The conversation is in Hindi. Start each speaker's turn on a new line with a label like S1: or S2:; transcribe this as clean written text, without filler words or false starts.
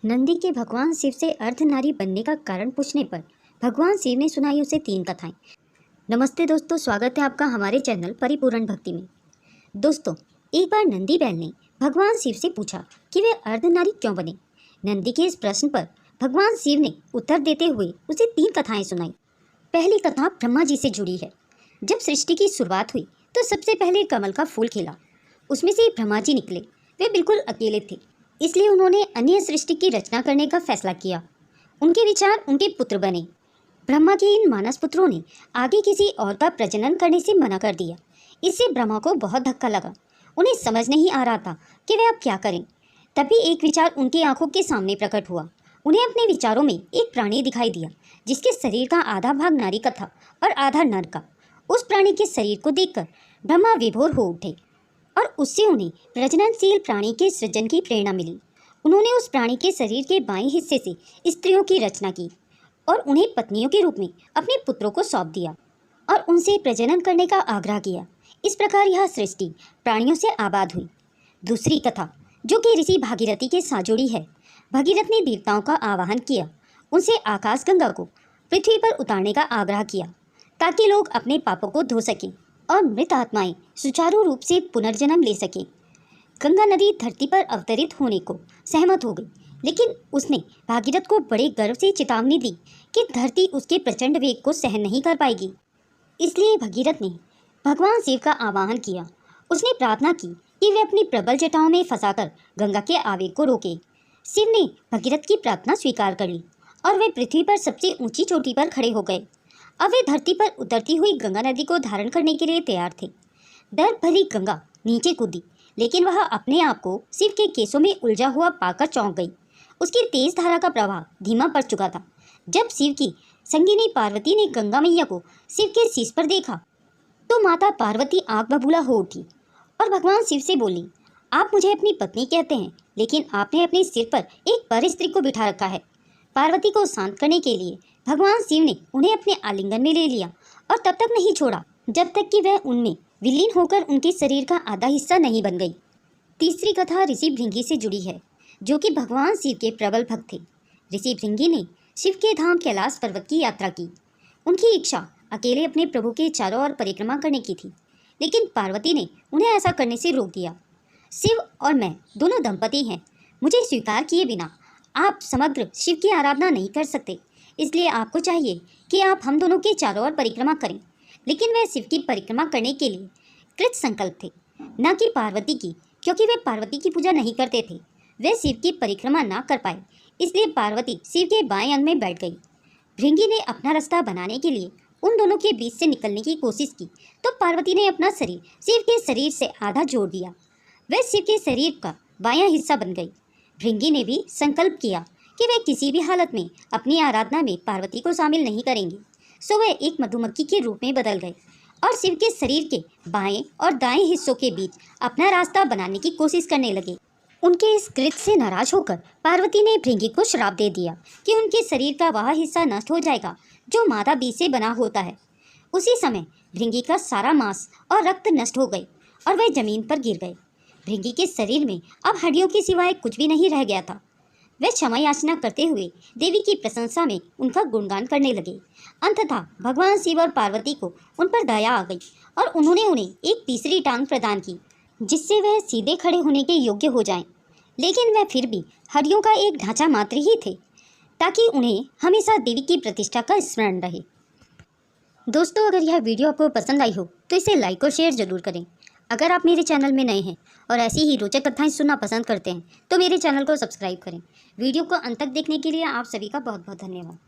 S1: नंदी के भगवान शिव से अर्धनारी बनने का कारण पूछने पर भगवान शिव ने सुनाई उसे 3 कथाएं। नमस्ते दोस्तों, स्वागत है आपका हमारे चैनल परिपूर्ण भक्ति में। दोस्तों, एक बार नंदी बैल ने भगवान शिव से पूछा कि वे अर्धनारी क्यों बने। नंदी के इस प्रश्न पर भगवान शिव ने उत्तर देते हुए उसे 3 कथाएं सुनाई। पहली कथा ब्रह्मा जी से जुड़ी है। जब सृष्टि की शुरुआत हुई तो सबसे पहले कमल का फूल खिला। उसमें से ब्रह्मा जी निकले। वे बिल्कुल अकेले थे, इसलिए उन्होंने अन्य सृष्टि की रचना करने का फैसला किया। उनके विचार उनके पुत्र बने। ब्रह्मा के इन मानस पुत्रों ने आगे किसी और का प्रजनन करने से मना कर दिया। इससे ब्रह्मा को बहुत धक्का लगा। उन्हें समझ नहीं आ रहा था कि वे अब क्या करें। तभी एक विचार उनकी आंखों के सामने प्रकट हुआ। उन्हें अपने विचारों में एक प्राणी दिखाई दिया जिसके शरीर का आधा भाग नारी का था और आधा नर का। उस प्राणी के शरीर को देखकर ब्रह्मा विभोर हो उठे और उससे उन्हें प्रजननशील प्राणी के सृजन की प्रेरणा मिली। उन्होंने उस प्राणी के शरीर के बाएं हिस्से से स्त्रियों की रचना की और उन्हें पत्नियों के रूप में अपने पुत्रों को सौंप दिया और उनसे प्रजनन करने का आग्रह किया। इस प्रकार यह सृष्टि प्राणियों से आबाद हुई। दूसरी कथा, जो कि ऋषि भागीरथी के साथ जुड़ी है। भगीरथ ने देवताओं का आवाहन किया। उनसे आकाशगंगा को पृथ्वी पर उतारने का आग्रह किया ताकि लोग अपने पापों को धो सकें और मृत आत्माएं सुचारू रूप से पुनर्जन्म ले सकें। गंगा नदी धरती पर अवतरित होने को सहमत हो गई, लेकिन उसने भागीरथ को बड़े गर्व से चेतावनी दी कि धरती उसके प्रचंड वेग को सहन नहीं कर पाएगी। इसलिए भगीरथ ने भगवान शिव का आवाहन किया। उसने प्रार्थना की कि वे अपनी प्रबल जटाओं में फंसाकर गंगा के आवेग को रोके। शिव ने भगीरथ की प्रार्थना स्वीकार कर ली और वे पृथ्वी पर सबसे ऊंची चोटी पर खड़े हो गए। अब वे धरती पर उतरती हुई गंगा नदी को धारण करने के लिए तैयार थे। दर्द भरी गंगा नीचे कूदी, लेकिन वह अपने आप को शिव के केसों में उलझा हुआ पाकर चौंक गई। उसकी तेज धारा का प्रवाह धीमा पड़ चुका था। जब शिव की संगिनी पार्वती ने गंगा मैया को शिव के शीश पर देखा तो माता पार्वती आग बबूला हो उठी और भगवान शिव से बोली, आप मुझे अपनी पत्नी कहते हैं, लेकिन आपने अपने सिर पर एक पर स्त्री को बिठा रखा है। पार्वती को शांत करने के लिए भगवान शिव ने उन्हें अपने आलिंगन में ले लिया और तब तक नहीं छोड़ा जब तक कि वह उनमें विलीन होकर उनके शरीर का आधा हिस्सा नहीं बन गई। तीसरी कथा ऋषि भृंगी से जुड़ी है, जो कि भगवान शिव के प्रबल भक्त थे। ऋषि भृंगी ने शिव के धाम कैलाश पर्वत की यात्रा की। उनकी इच्छा अकेले अपने प्रभु के चारों ओर परिक्रमा करने की थी, लेकिन पार्वती ने उन्हें ऐसा करने से रोक दिया। शिव और मैं दोनों दंपति हैं। मुझे स्वीकार किए बिना आप समग्र शिव की आराधना नहीं कर सकते, इसलिए आपको चाहिए कि आप हम दोनों के चारों ओर परिक्रमा करें। लेकिन वे शिव की परिक्रमा करने के लिए कृत संकल्प थे, न कि पार्वती की, क्योंकि वे पार्वती की पूजा नहीं करते थे। वे शिव की परिक्रमा ना कर पाए, इसलिए पार्वती शिव के बाएं अंग में बैठ गई। भृंगी ने अपना रास्ता बनाने के लिए उन दोनों के बीच से निकलने की कोशिश की तो पार्वती ने अपना शरीर शिव के शरीर से आधा जोड़ दिया। वह शिव के शरीर का बायां हिस्सा बन गई। भृंगी ने भी संकल्प किया कि वे किसी भी हालत में अपनी आराधना में पार्वती को शामिल नहीं करेंगे। सो वे एक मधुमक्खी के रूप में बदल गए और शिव के शरीर के बाएं और दाएं हिस्सों के बीच अपना रास्ता बनाने की कोशिश करने लगे। उनके इस कृत्य से नाराज होकर पार्वती ने भृंगी को श्राप दे दिया कि उनके शरीर का वह हिस्सा नष्ट हो जाएगा जो मादा बीज से बना होता है। उसी समय भृंगी का सारा मांस और रक्त नष्ट हो गए और वह जमीन पर गिर गए। भृंगी के शरीर में अब हड्डियों के सिवाय कुछ भी नहीं रह गया था। वे क्षमा याचना करते हुए देवी की प्रशंसा में उनका गुणगान करने लगे। अंततः भगवान शिव और पार्वती को उन पर दया आ गई और उन्होंने उन्हें एक तीसरी टांग प्रदान की जिससे वह सीधे खड़े होने के योग्य हो जाएं। लेकिन वह फिर भी हड्डियों का एक ढांचा मात्र ही थे, ताकि उन्हें हमेशा देवी की प्रतिष्ठा का स्मरण रहे। दोस्तों, अगर यह वीडियो आपको पसंद आई हो तो इसे लाइक और शेयर जरूर करें। अगर आप मेरे चैनल में नए हैं और ऐसी ही रोचक कथाएं सुनना पसंद करते हैं तो मेरे चैनल को सब्सक्राइब करें। वीडियो को अंत तक देखने के लिए आप सभी का बहुत बहुत धन्यवाद।